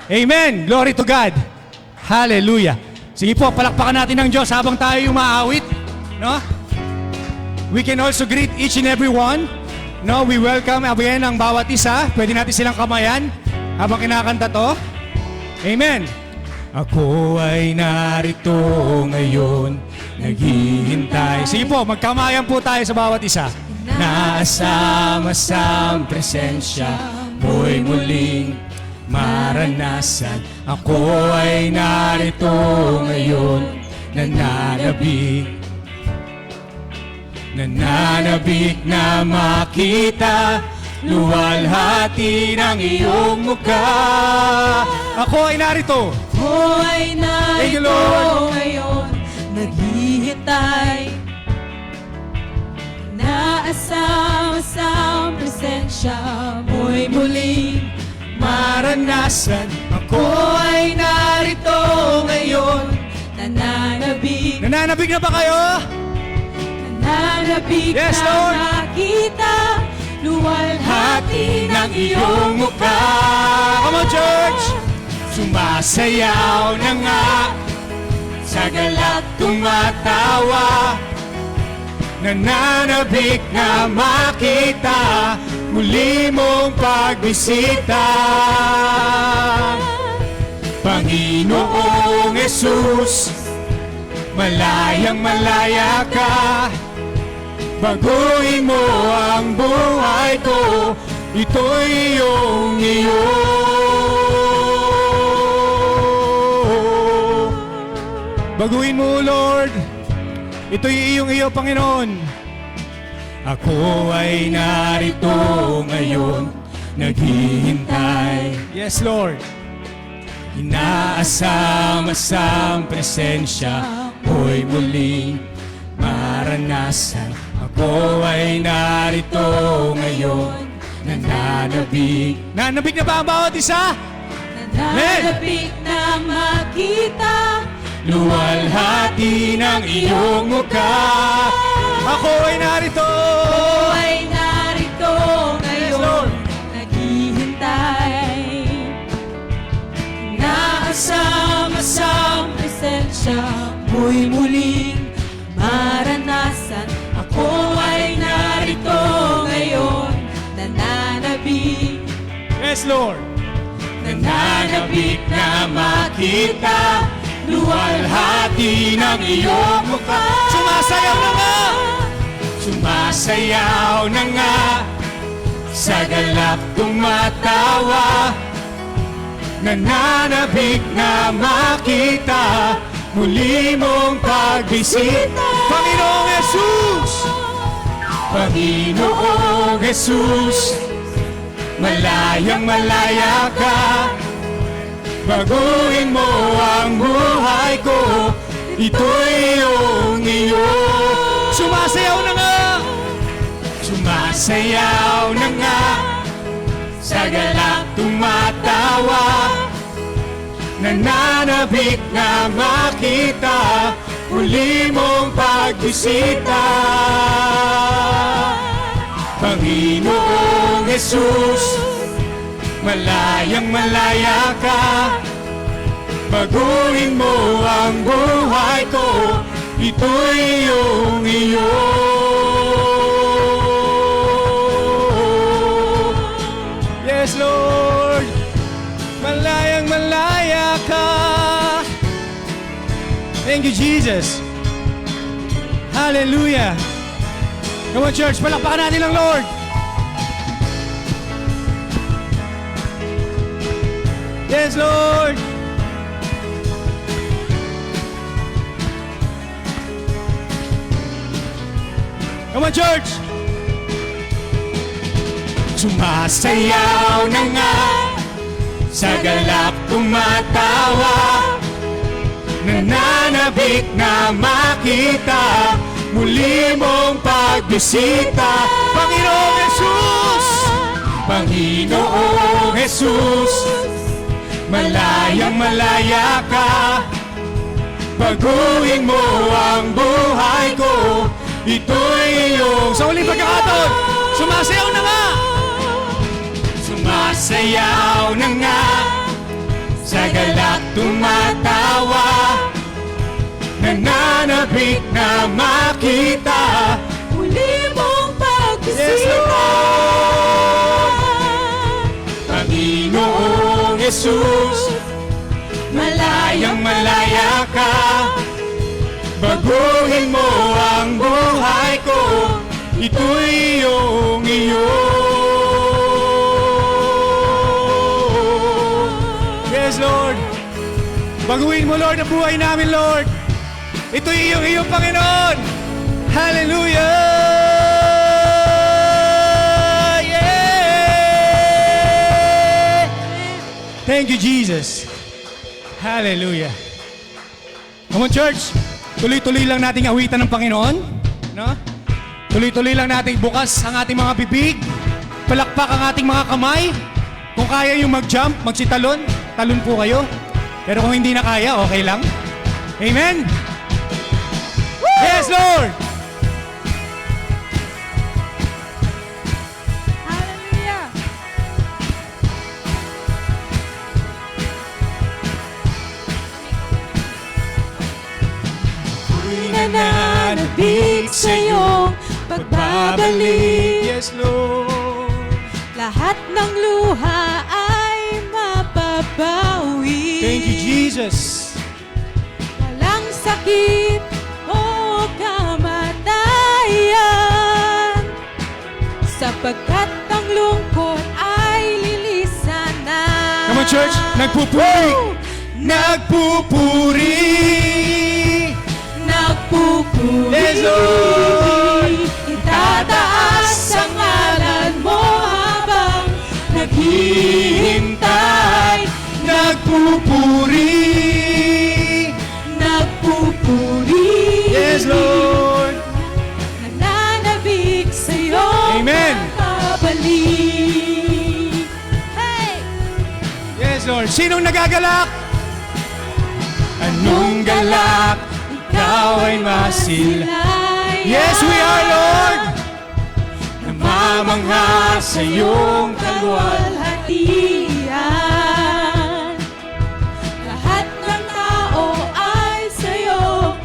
Amen. Glory to God. Hallelujah. Sige po, palakpakan natin ng Diyos habang tayo umaawit. No? We can also greet each and every one. No, we welcome again ang bawat isa. Pwede natin silang kamayan habang kinakanta to. Amen. Ako ay narito ngayon, naghihintay. Sige po, magkamayan po tayo sa bawat isa. Nasama sa presensya mo'y muling maranasan. Ako ay narito ngayon, nananabik na makita, luwalhati ng iyong mukha. Ako ay narito. Ako ay Thank you, narito Lord. ngayon, naghihintay. Naasama sa presensya mo'y muling Maranasan. Ako ay narito ngayon, nananabik. Nananabik na ba kayo? Nananabik Yes, na Lord. nakita, luwalhati ng iyong mukha. Come on, church! Sumasayaw na nga, sa galak tumatawa, nananabik na makita, muli mong pagbisita. Panginoong Jesus, malayang malaya ka, baguhin mo ang buhay ko, ito'y iyong iyo. Baguhin mo, Lord, ito'y iyong iyo, Panginoon. Ako ay narito ngayon, naghihintay. Yes, Lord. Inaasama sa presensya mo'y muling maranasan. Ako ay narito ngayon, nananabik. Nananabik na ba ang bawat isa? Nananabik na makita, luwalhati ng iyong mukha. Ako ay narito. Ako ay narito Yes, Lord. ngayon, naghihintay. Naasama sa presensya mo'y muling maranasan. Ako ay narito ngayon, nananabik. Yes, Lord. Nananabik na makita, luwalhati ng iyong mukha. Sumasayaw na nga. Sumasayaw na nga, sa galak tumatawa, nananabik na makita, muli mong pagbisita. Panginoong Jesus, Panginoong Jesus, malayang malaya ka, baguhin mo ang buhay ko, ito'y iyong iyo. Sumasayaw na nga, sumasayaw na nga, sa galak tumatawa, nananabik na makita, muli mong pagbisita. Panginoong Jesus, malayang malaya ka, baguhin mo ang buhay ko, ito'y iyong iyo. Yes, Lord, malayang malaya ka. Thank you, Jesus. Hallelujah. Come on, church, palakpakan natin ang Lord. Yes, Lord. Come on, church. Sumasayaw na nga, sa galak tumatawa, nananabik na makita, muli mong pagbisita. Panginoong Jesus, Panginoong Jesus, malayang malaya ka, baguhin mo ang buhay ko, ito'y iyong... Sa uling pagkakataon, sumasayaw na nga! Sumasayaw na nga, sa galak tumatawa, nananabik na makita. Muli mong Yes, pagbisita. Panginoong Jesus, malayang malaya ka. Baguhin mo ang buhay ko, ito'y iyong iyo. Yes, Lord. Baguhin mo, Lord, ang buhay namin, Lord. Ito'y iyong Panginoon. Hallelujah! Yeah! Thank you, Jesus. Hallelujah. Come on, church. Tuloy-tuloy lang nating awitan ng Panginoon. No? Tuloy-tuloy lang nating bukas ang ating mga bibig. Palakpak ang ating mga kamay. Kung kaya yung mag-jump, magsitalon, talon po kayo. Pero kung hindi na kaya, okay lang. Amen? Yes, Lord! Hallelujah. Nananabik sa iyong pagbabalik. Yes, Lord. Lahat ng luha ay mababawi. Thank you, Jesus. Walang sakit o kamatayan, sapagkat ang lungkot ay lilisan na. Come on, church. Nagpupuri. Nagpupuri. Nagpupuri. Yes, Lord. Itataas ang ngalan mo habang naghihintay. Nagpupuri. Nagpupuri. Yes, Lord. Nananabik sa'yo. Amen. Babalik. Hey! Yes, Lord. Sinong nagagalak? Anong galak? Ikaw ay masilay. Yes, we are, Lord. Namamangha sa iyong kaluwalhatian. Lahat ng tao ay sa'yo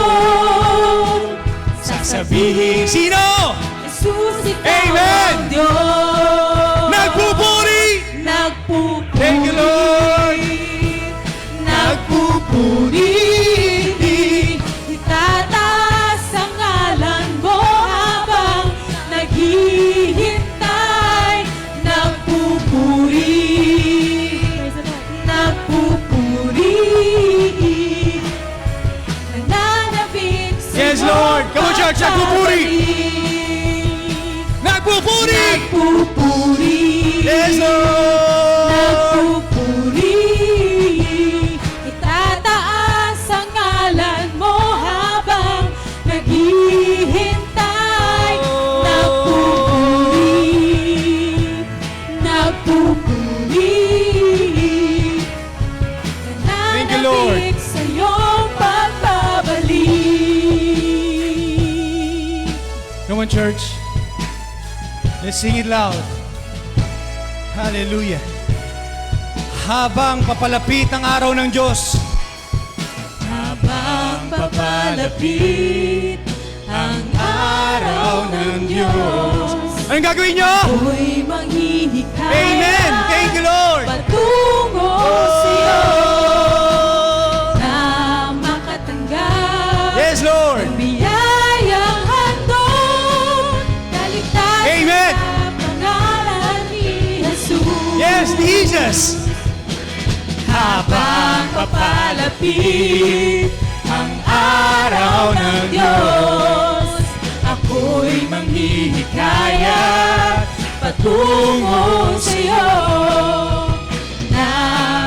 luluhod. sasabihin. Sino? Jesus, ikaw Amen. ang Diyos. Nagpupuri. Nagpupuri. Thank you, Lord. Nagpupuri. Itataas ang ngalan mo habang naghihintay. Nagpupuri. Nagpupuri. Nananabik sa Yes, Lord. Come on, church. Nagpupuri. Nagpupuri. Nagpupuri. Yes, Lord. Nagpupuri. Itataas ang ngalan mo habang naghihintay. Nagpupuri. Nagpupuri. Thank you, Lord. Nananabik sa iyong pagbabalik. Come on, church. Let's sing it loud. Hallelujah. Habang papalapit ang araw ng Diyos, Habang papalapit ang araw ng Diyos, anong gagawin nyo? ako'y manghihikayat. Amen. Thank you, Lord. Patungo sa'yo Oh. na makatanggap Yes, Lord. ng biyayang handog. Kaligtasan Amen. sa pangalan ni Jesus. Yes, Jesus. Habang papalapit ang araw ng Diyos, ako'y manghihikayat patungo sa'yo na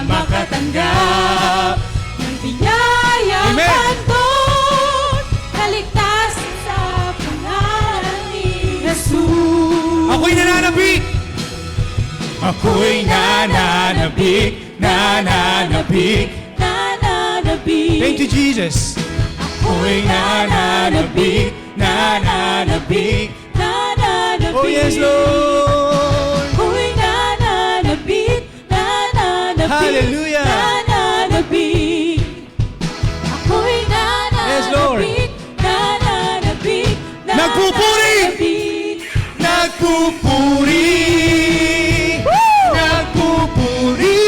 makatanggap ng biyayang Amen. handog. Kaligtasan sa pangalan ni Jesus. Ako'y nananabik. Ako'y nananabik. Nananabik. Nananabik. Thank you, Jesus. Ako'y nananabik. Nananabik. Nananabik. Oh, yes, Lord. Ako'y nananabik. Nananabik. Hallelujah. nananabik. Ako'y Yes, Lord. nananabik, nananabik, Nagpupuri. nananabik. Nagpupuri. Nagpupuri.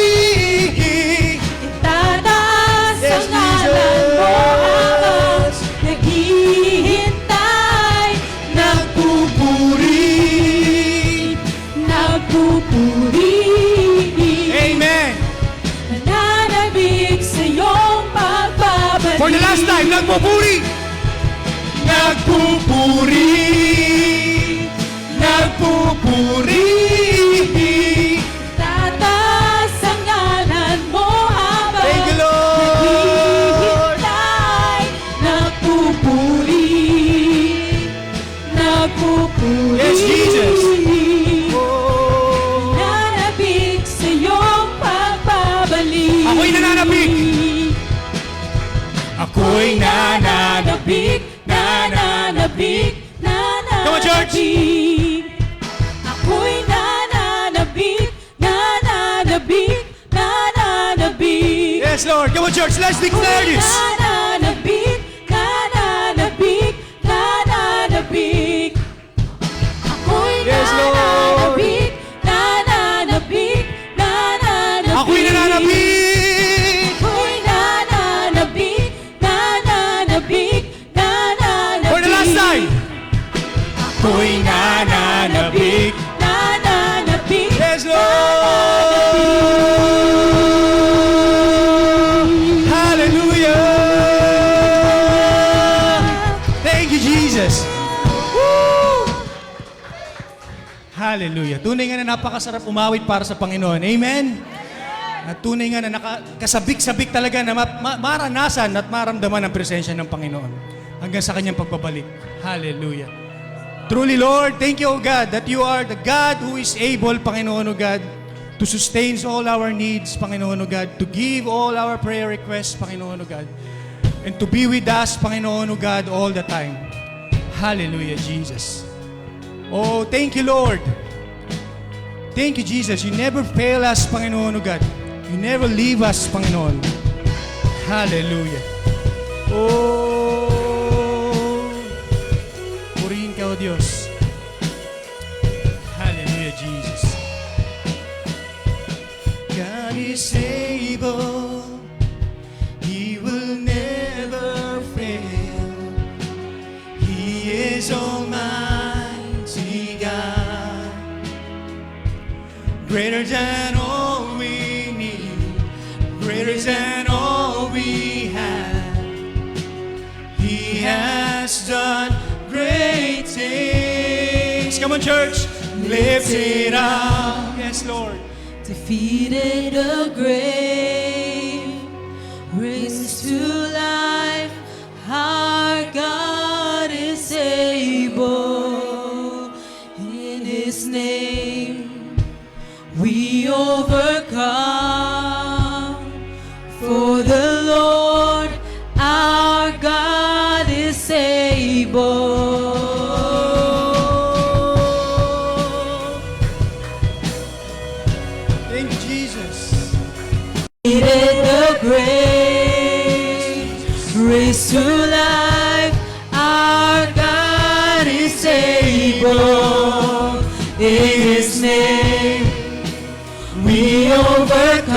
Itataas Yes, ang ngalan mo habang Jesus. naghihintay. Nagpupuri. Nagpupuri. Amen. Nananabik sa iyong pagbabalik. For the last time, nagpupuri. Nagpupuri. Nagpupuri. Tataas ang ngalan mo habang Thank you, Lord. naghihintay. Nagpupuri. Nagpupuri. Yes, Jesus. Nananabik sa iyong pagbabalik. Ako'y nananabik. Ako'y nananabik. Nananabik, nananabik. Come on, church. Ako'y nananabik, nananabik, nananabik. Yes, Lord. Come on, church. Let's declare Ako'y this. nananabik, nananabik, nananabik. Ako'y Yes, Lord. nananabik, nananabik, nananabik. Ako'y nananabik. Ako'y nananabik, nananabik, nananabik. For the last time. Ako'y nananabik. Nananabik. Yes, Lord. Hallelujah. Thank you, Jesus. Woo. Hallelujah. Tunay nga na napakasarap umawit para sa Panginoon. Amen. At tunay nga na nakasabik-sabik talaga na maranasan at maramdaman ang presensya ng Panginoon hanggang sa kanyang pagbabalik. Hallelujah. Truly, Lord, thank you, O God, that you are the God who is able, Panginoon, O God, to sustain all our needs, Panginoon, O God, to give all our prayer requests, Panginoon, O God, and to be with us, Panginoon, O God, all the time. Hallelujah, Jesus. Oh, thank you, Lord. Thank you, Jesus. You never fail us, Panginoon, O God. You never leave us, Panginoon. Hallelujah. Oh, purihin ka, O Diyos. Hallelujah, Jesus. God is able. He will never fail. He is Almighty God. Greater than all we need, greater than all we have. He has done great things. Come on, church. Lift it up. Yes, Lord. Defeated the grave, raised to life. Our God is able. In His name we overcome. For the Lord our God is able. Thank you, Jesus. Defeated the grave, raised to life. Our God is able. In His name we overcome.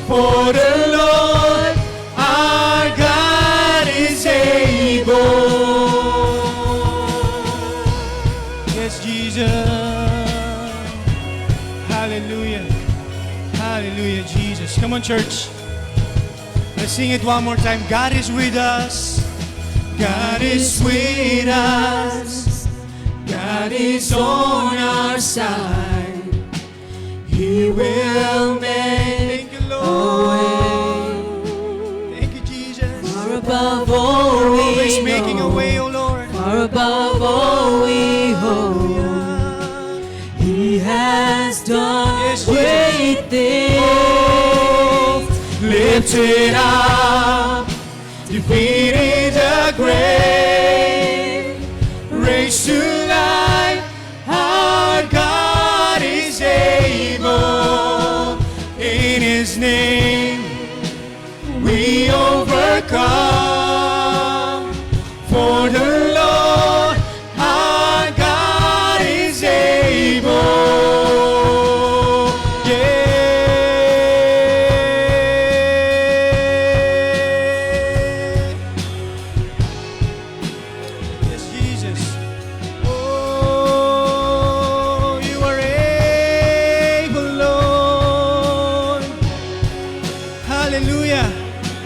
For the Lord our God is able. Yes, Jesus. Hallelujah. Hallelujah, Jesus. Come on, church. Let's sing it one more time. God is with us. God is with us. God is on our side. He will make a way. Thank you, Jesus. Far above all You're we always making a know, way, oh Lord. far above all we hope. He has done Yes, Jesus. great things. Lift it up, defeated the grave, raised to life. Our God is able.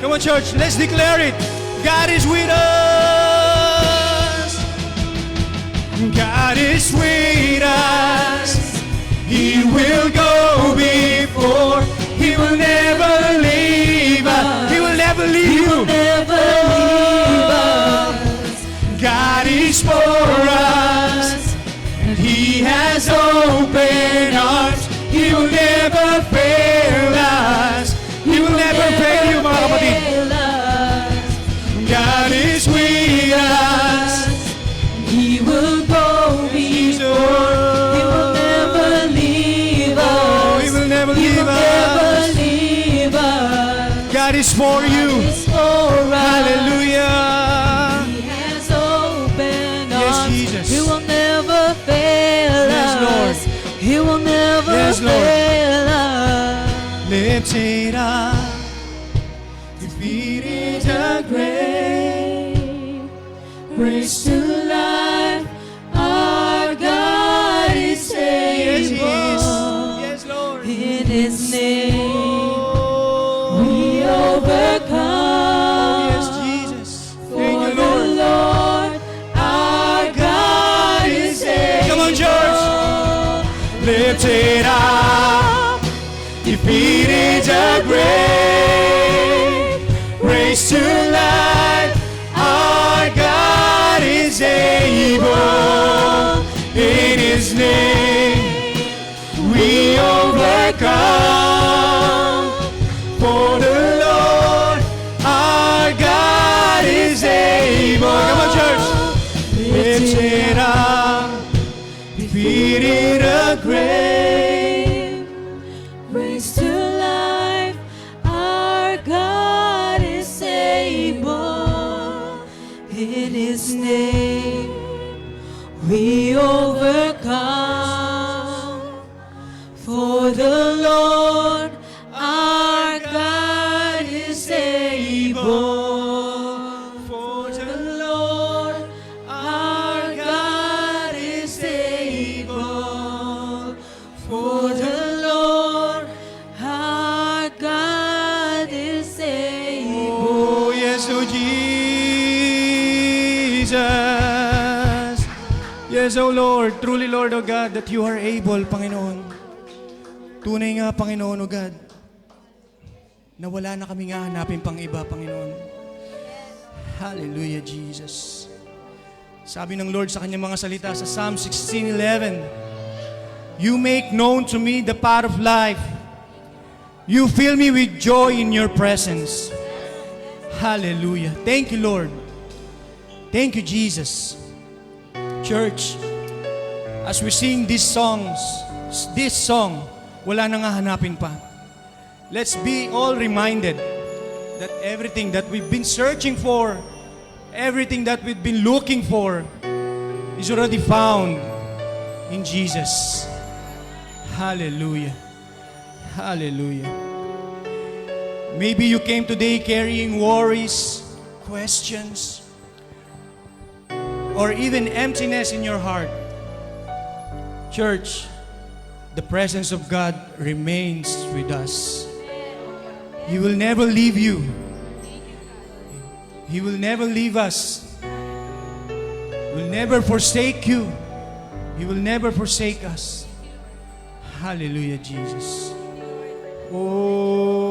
Come on, church, let's declare it. God is with us. God is with us. He will go before. He will never leave us. He will never leave you. Never leave us. God is for us. And He has opened arms. He will never fail us. He will never fail you, mga kapatid. fail us. God is with us. He will go before. He will never leave us. He will never He leave will never us. leave us. God is for you. He's for us. Hallelujah. He has opened Yes, arms. Jesus. He will never fail Yes, Lord. us. He will never Yes, Lord. fail us. Lifted up, defeated the grave, Raised to life, our God is yes, He is. able. Yes, Lord. In His name, Oh, we overcome. yes, Jesus. For Thank you, the Lord. Lord, our God is able. Come on, church. Lifted up, defeated the grave, raised to life. Our God is able. In His name, we overcome. For the Lord, our God is able. Come on, church. Lifted up, defeated the grave. Raised to life, our God is able. In His name, we overcome. For the Lord, our God is able. For The Lord, our God is able. For the Lord, our God is able. Oh, yes, oh Jesus. Yes, oh Lord. Truly, Lord, oh God, that you are able, Panginoon. Tunay nga, Panginoon, oh God, na wala na kami nga hanapin pang iba, Panginoon. Hallelujah, Jesus. Sabi ng Lord sa kanyang mga salita sa Psalm 16:11, You make known to me the path of life. You fill me with joy in your presence. Hallelujah. Thank you, Lord. Thank you, Jesus. Church, as we sing these songs, this song, wala na nga hanapin pa. Let's be all reminded that everything that we've been searching for, everything that we've been looking for, is already found in Jesus. Hallelujah. Hallelujah. Maybe you came today carrying worries, questions, or even emptiness in your heart. Church, the presence of God remains with us. He will never leave you. He will never leave us. He will never forsake you. He will never forsake us. Hallelujah, Jesus.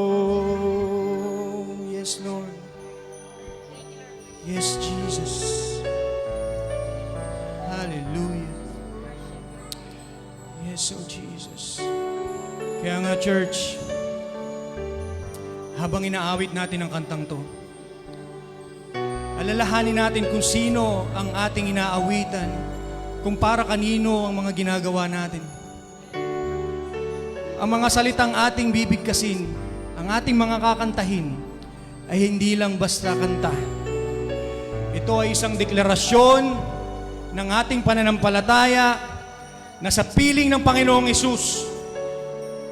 Oh, yes, Lord. Yes, Jesus. Hallelujah. Yes, oh Jesus. Kaya nga, church, habang inaawit natin ang kantang to, alalahanin natin kung sino ang ating inaawitan, kung para kanino ang mga ginagawa natin. Ang mga salitang ating bibigkasin, ang ating mga kakantahin, ay hindi lang basta kanta. Ito ay isang deklarasyon ng ating pananampalataya na sa piling ng Panginoong Hesus,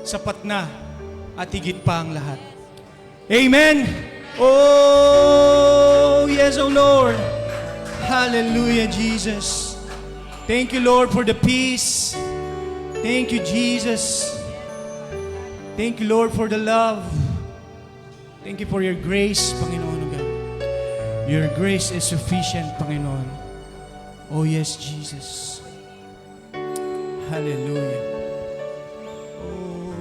sapat na at higit pa ang lahat. Amen! Oh, yes, oh Lord! Hallelujah, Jesus! Thank you, Lord, for the peace. Thank you, Jesus. Thank you, Lord, for the love. Thank you for your grace, Panginoon God. Your grace is sufficient, Panginoon. Oh yes, Jesus. Hallelujah. Oh,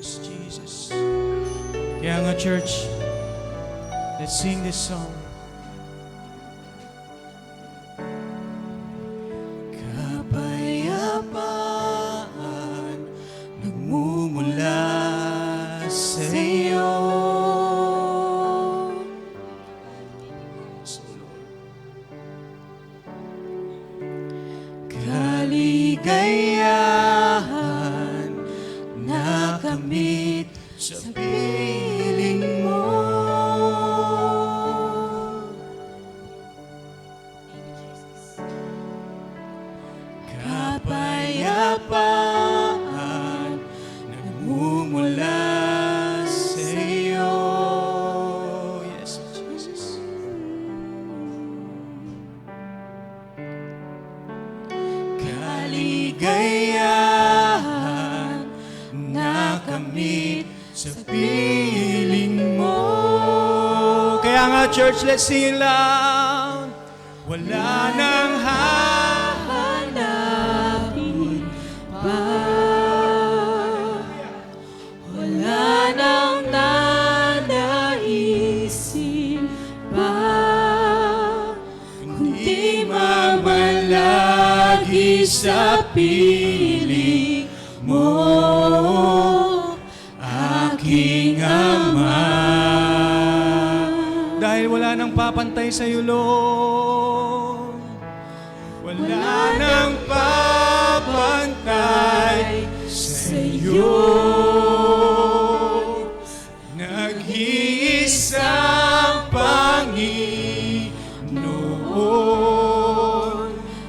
yes, Jesus. Kaya nga, church, let's sing this song. Kapayapaan nagmumula sa iyo. So, Lord. Kaligayahan na kamit sa piling mo. Kapayapaan nagmumula sa iyo. Yes, Jesus. Kaligayahan na kamit sa piling mo. Kaya nga, church, let's sing it loud. Wala nang Hanapin pa, wala nang nanaisin pa, kundi mamalagi sa piling mo, aking Ama. dahil wala nang papantay sa iyo, Lord. Wala nang papantay sa iyo. Nag-iisang Panginoon,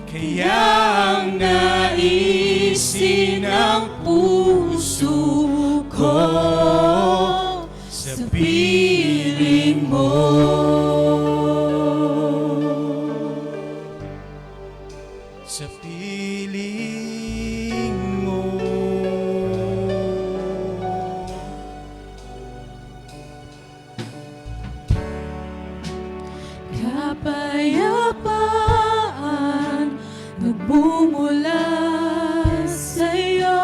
kaya ang naisin ang puso ko sa piling mo. Sa piling mo. Kapayapaan nagbumula sa iyo.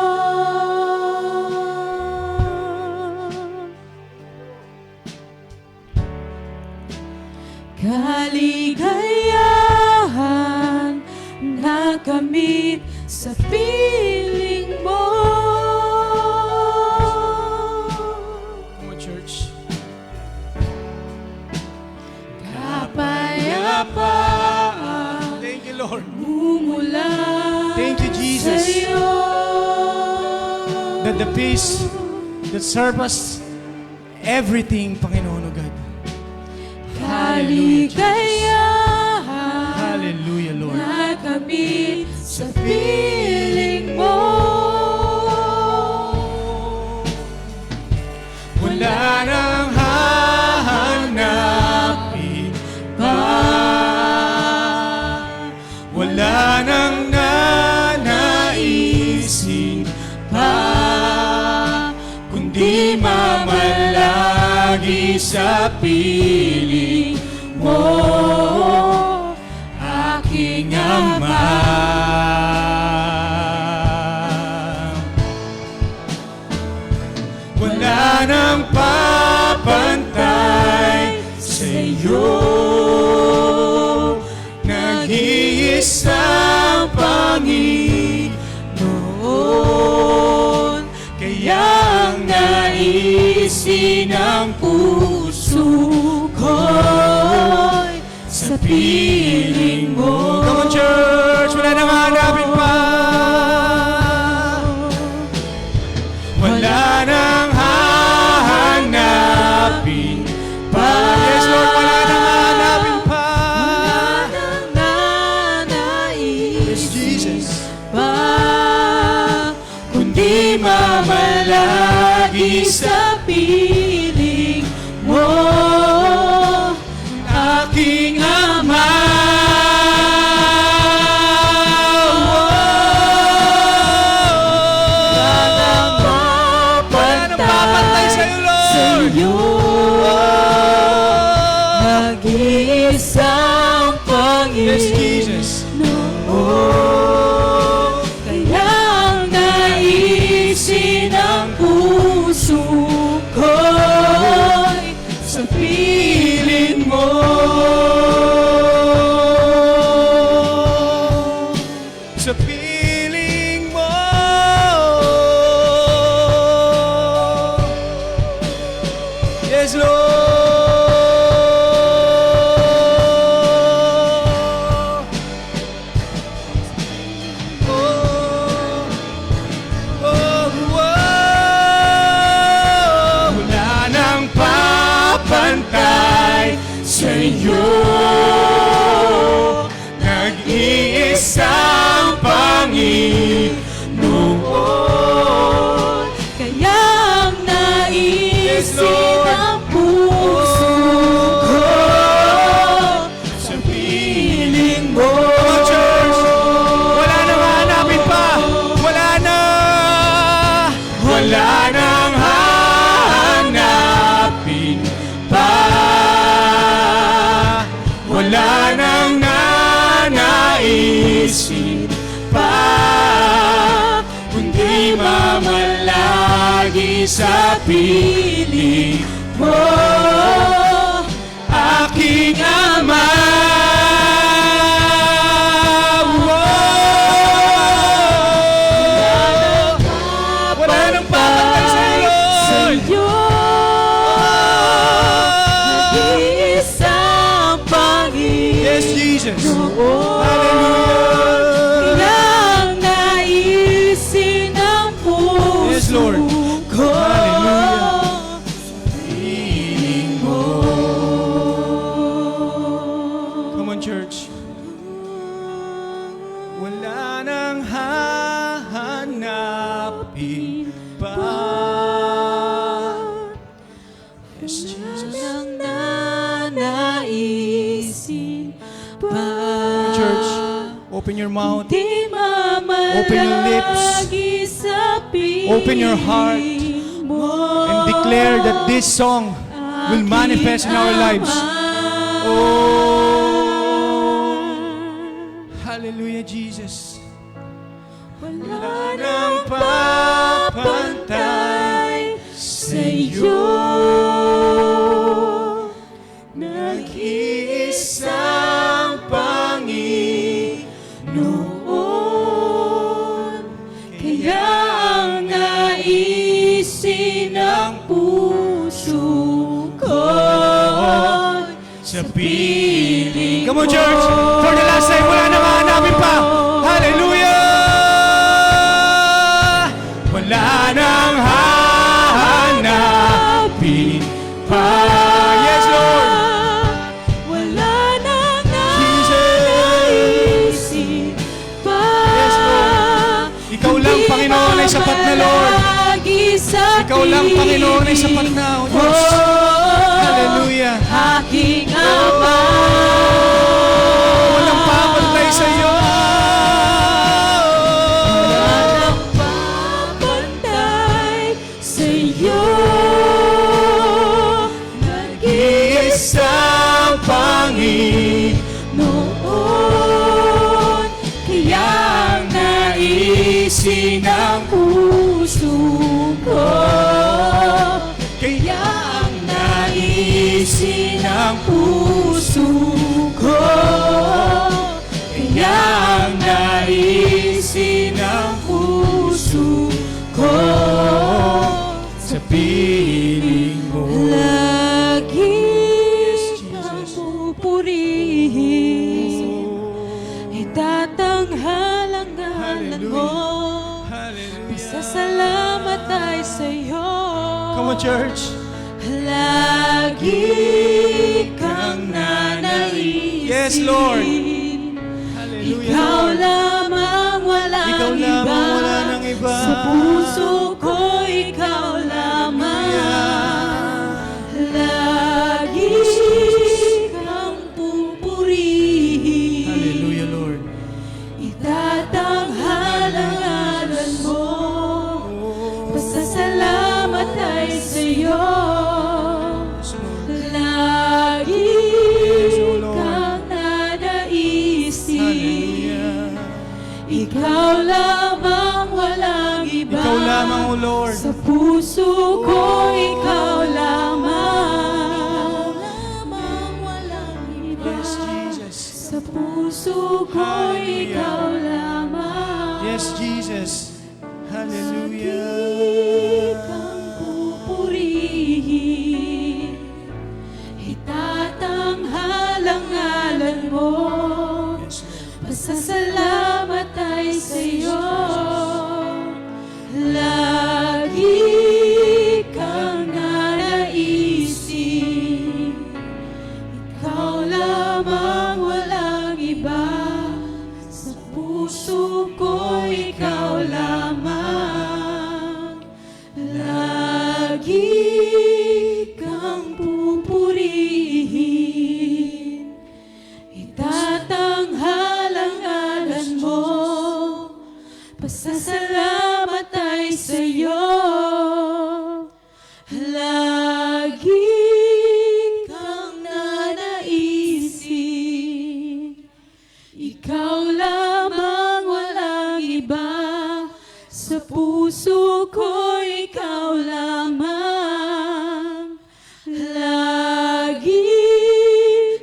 Kaligayahan na kamit sa piling mo. Come on, church. Kapayapaan Thank you, Lord. mumula Thank you, Jesus. sa'yo. That the peace that surpasses everything, Panginoon o God. Hallelujah, Jesus. Kaligayahan Hallelujah, Lord. na kamit sa piling mo. Wala nang hahanapin pa, wala nang nanaisin pa, kundi mamalagi sa piling mo, aking Ama. Wala nang papantay sa iyo. Nag-iisang Panginoon, kaya ang naisin ang puso ko'y sa piling mo. Come on, church! Wala nang hanapin pa. Wala nang hahanapin pa. Yes, Lord, wala nang hahanapin pa. Wala nang Yes, Jesus. pa, kundi mamalagi sa piling mo, Aking Ama. Wala nang papantay sa iyo, iyo, nag-iisang Panginoon. Kaya ang Yes, naisin Lord. ng puso ko Sa piling mo. Come on, church! Wala nang hanapin pa! Wala na! Wala nang hanapin pa! Wala nang nanaisin pa! Kundi mamalagi sa piling mo, aking Ama. Wala nang papantay sa iyo, Lord. sa'yo. Nag-iisang Panginoon. Yes, Jesus. Hallelujah. Kaya ang naisin ng puso Yes, Lord. ko. Hallelujah. Piling mo. Come on, church. Wala nang hahanapin pa. Yes, Jesus. Ang nanaisin pa. Church, open your mouth. Di Open your lips. mamalagi sa Open your heart. piling mo. And declare that this song will manifest in our lives. Oh, hallelujah, Jesus. Wala nang nang papantay sa'yo. Nag-iisang Panginoon. Kaya ang naisin ng puso ko Sa piling. Come on, church! For the last time, wala nang hanapin pa. Hallelujah! Wala nang hahanapin pa. Yes, Lord! Wala nang Jesus. naisin pa. Yes, Lord. Ikaw lang, Panginoon, ay sapat na, Lord. Ikaw lang, Panginoon, ay sapat na, O Diyos. Hallelujah. Aking Ama. Walang papantay sa iyo. Walang papantay sa'yo. Isang Panginoon. Kaya ang naisin ng Puso ko. Kaya ang naisin ng puso ko. Kaya ang naisin ng puso ko. Sa piling mo. Lagi Yes, kang Jesus. pupurihin. Itatanghal ang ngalan mo. Hallelujah. Pasasalamat ay sa'yo. Come on, church. Lagi kang nanaisin. Yes, Lord. Hallelujah, Ikaw Lord. lamang walang Ikaw iba. lamang, wala nang iba. Sa puso ko, ikaw lamang. Lagi kang pupurihin. Hallelujah, Lord. Itatanghal ang ngalan mo. Pasasalamat ay sa'yo. Lagi kang nanaisin. Hallelujah. Ikaw lamang walang iba. Ikaw lamang, O Lord. Sa puso ko, ikaw lamang. Walang iba. Yes, Jesus. Sa puso ko, Hallelujah. ikaw lamang. Yes, Jesus. Hallelujah. Kang pupurihin. Itatanghal ang ngalan mo. Yes, Lord. Pasasalamat ay sa'yo. Lagi kang nanaisin. Ikaw ko ikaw lamang. Lagi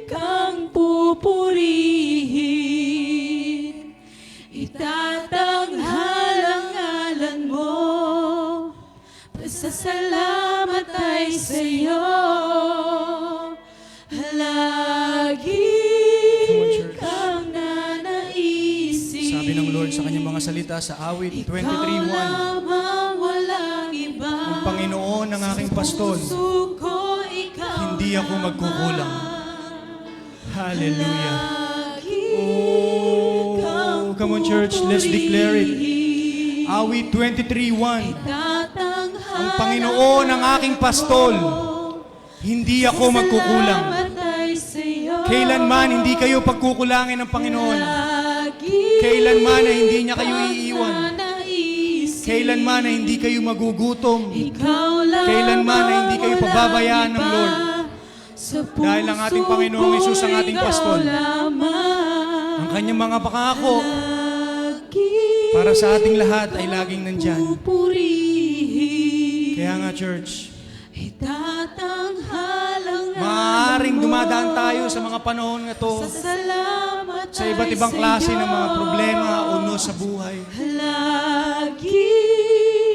kang pupurihin. Itatanghal ang ngalan mo. Pasasalamat ay sa'yo. Lagi kang nanaisin. Sabi ng Lord sa kanyang mga salita sa awit 23:1, lamang, walang iba. ang Panginoon ang aking pastol, Puso ko, ikaw hindi ako magkukulang. Hallelujah. lagi Oh, kang come on church, let's declare it. pupurihin. Awit 23:1, Tatanghal ang Panginoon ang aking pastol, hindi ako magkukulang. salamat ay sa'yo. Kailanman hindi kayo pagkukulangin ng Panginoon. Lagi Kailanman na hindi niya kayo iiwan. nanaisin. Kailanman na hindi kayo magugutom. Ikaw lamang, Kailanman na hindi kayo walang pababayaan ng iba. Lord. Sa Dahil ang ating puso Panginoong ko, Jesus ang ating ikaw pastol. lamang. Ang kanyang mga pangako Lagi para sa ating lahat ay laging nandyan. pupurihin. Kaya nga church, Itatanghal ang maaaring ngalan mo. dumadaan tayo sa mga panahon na to Pasasalamat sa iba't ibang ay klase sa'yo. ng mga problema o unos sa buhay. Lagi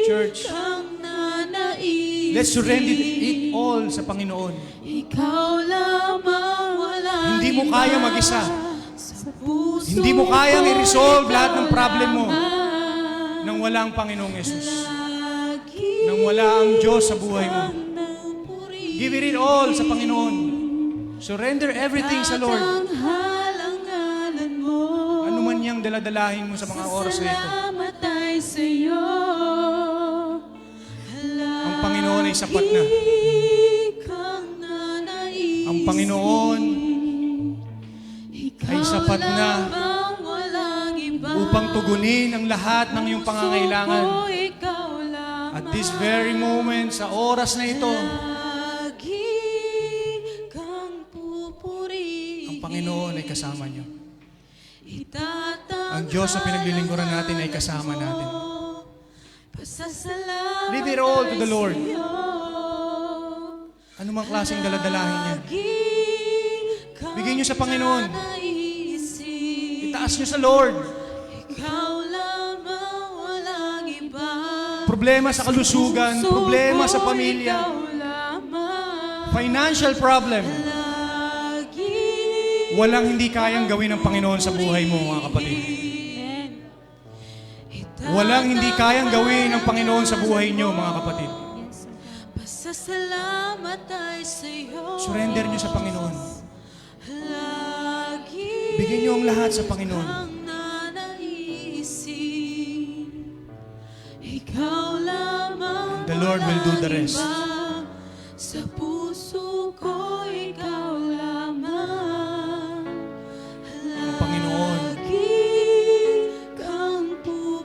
Church, kang nanaisin. let's surrender it all sa Panginoon. Ikaw lamang, walang Hindi mo kaya iba. mag-isa. Sa puso Hindi mo kayang ko, i-resolve ikaw lahat ng problem mo lamang. nang wala ang Panginoong Yesus. Lagi Nang wala ang Diyos sa buhay mo. kang napurihin. Give it all sa Panginoon. Surrender everything sa Lord. Tatanghal ang ngalan mo. Ano man niyang daladalahin mo sa mga oras na ito. Salamat ay sa'yo. Ang Panginoon ay sapat na. Ang Panginoon ay sapat na upang tugunin ang lahat ng iyong pangangailangan. At this very moment, sa oras na ito, ang Panginoon ay kasama niyo. Ang Diyos na pinaglilingkuran natin ay kasama natin. Leave it all to the Lord. Ano mang klaseng daladalahin niya. Bigyan niyo sa Panginoon. Itaas niyo sa Lord. Problema sa kalusugan, problema sa pamilya, financial problem. Walang hindi kayang gawin ng Panginoon sa buhay mo, mga kapatid. Walang hindi kayang gawin ng Panginoon sa buhay niyo, mga kapatid. Pasasalamat ay sa'yo. Surrender niyo sa Panginoon. Lagi Bigyan niyo ang lahat sa Panginoon. kang nanaisin. Ikaw lamang, The Lord will do the rest. iba. Sa puso ko, ikaw lamang. Ang Panginoon Lagi kang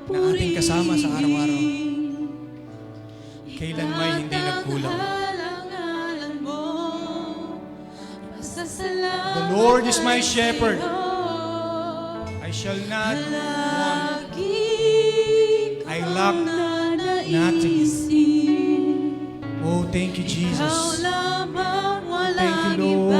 na ating kasama sa araw-araw. pupurihin. Kailan may hindi nagkulang. The Lord is my shepherd. I shall not want. I lack nothing. Oh, thank you, Jesus. Thank you, Lord.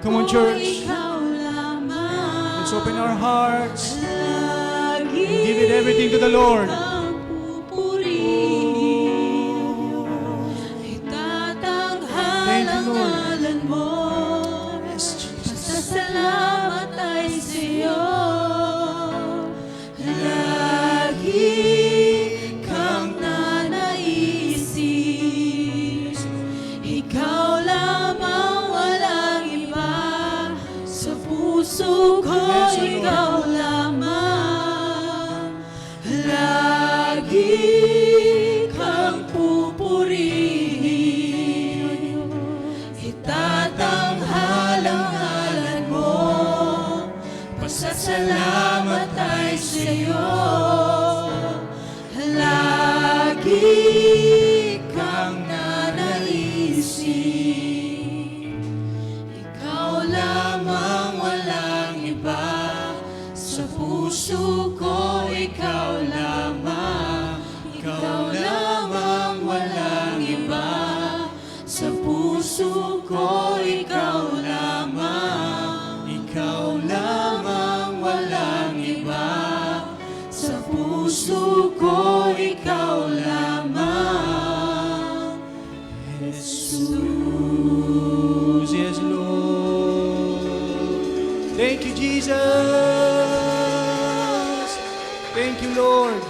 Come on, church. Let's open our hearts and give it everything to the Lord. Thank you, Lord. Yes, Jesus. Salamat ay sa'yo. Lagi kang nanaisin. Ikaw lamang, walang iba. Sa puso ko, Yes, Lord. ikaw lamang. Lagi kang pupurihin. Itatanghal ang ngalan mo. Pasasalamat ay sa'yo. Lagi kang nanaisin. Ikaw lamang, walang iba. Sa puso ko, ikaw lamang. puso ko ikaw lamang, Jesus. Yes, Lord. Thank you, Jesus. Thank you, Lord.